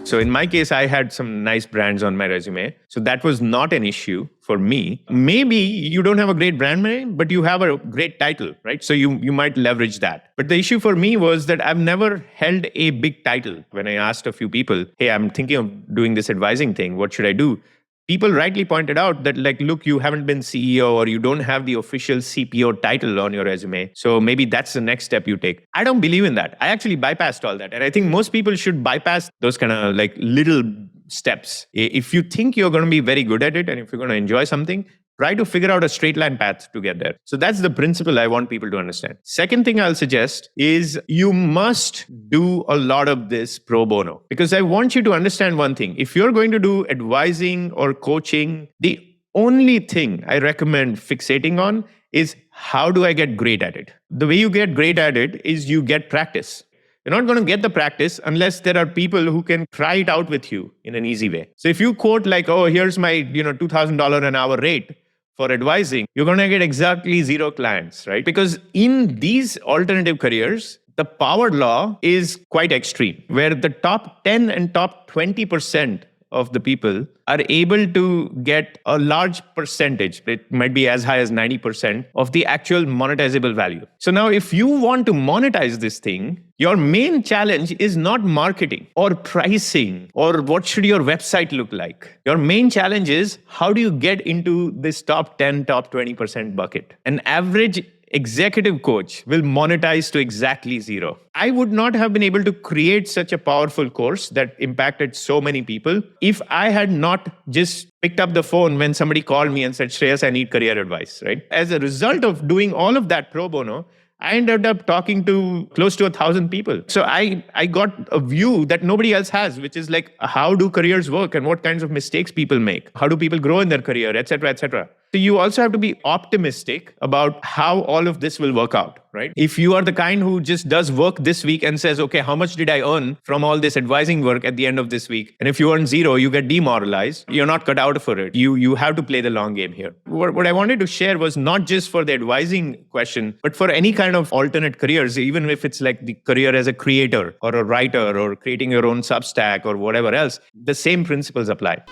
So in my case, I had some nice brands on my resume. So that was not an issue for me. Maybe you don't have a great brand name, but you have a great title, right? So you might leverage that. But the issue for me was that I've never held a big title. When I asked a few people, hey, I'm thinking of doing this advising thing. What should I do? People rightly pointed out that, like, look, you haven't been CEO or you don't have the official CPO title on your resume. So maybe that's the next step you take. I don't believe in that. I actually bypassed all that. And I think most people should bypass those kind of like little steps. If you think you're going to be very good at it and if you're going to enjoy something, try to figure out a straight line path to get there. So that's the principle I want people to understand. Second thing I'll suggest is you must do a lot of this pro bono, because I want you to understand one thing. If you're going to do advising or coaching, the only thing I recommend fixating on is how do I get great at it? The way you get great at it is you get practice. You're not going to get the practice unless there are people who can try it out with you in an easy way. So if you quote like, oh, here's my $2,000 an hour rate for advising, you're going to get exactly 0 clients, right? Because in these alternative careers, the power law is quite extreme, where the top 10 and top 20% of the people are able to get a large percentage, it might be as high as 90% of the actual monetizable value. So now if you want to monetize this thing, your main challenge is not marketing or pricing or what should your website look like. Your main challenge is how do you get into this top 10, top 20% bucket? An average executive coach will monetize to exactly 0. I would not have been able to create such a powerful course that impacted so many people if I had not just picked up the phone when somebody called me and said, Shreyas, I need career advice, right? As a result of doing all of that pro bono, I ended up talking to close to 1,000 people. So I got a view that nobody else has, which is like, how do careers work and what kinds of mistakes people make? How do people grow in their career, et cetera, et cetera. So you also have to be optimistic about how all of this will work out, right? If you are the kind who just does work this week and says, okay, how much did I earn from all this advising work at the end of this week? And if you earn 0, you get demoralized. You're not cut out for it. You have to play the long game here. What I wanted to share was not just for the advising question, but for any kind of alternate careers, even if it's like the career as a creator or a writer or creating your own Substack or whatever else, the same principles apply.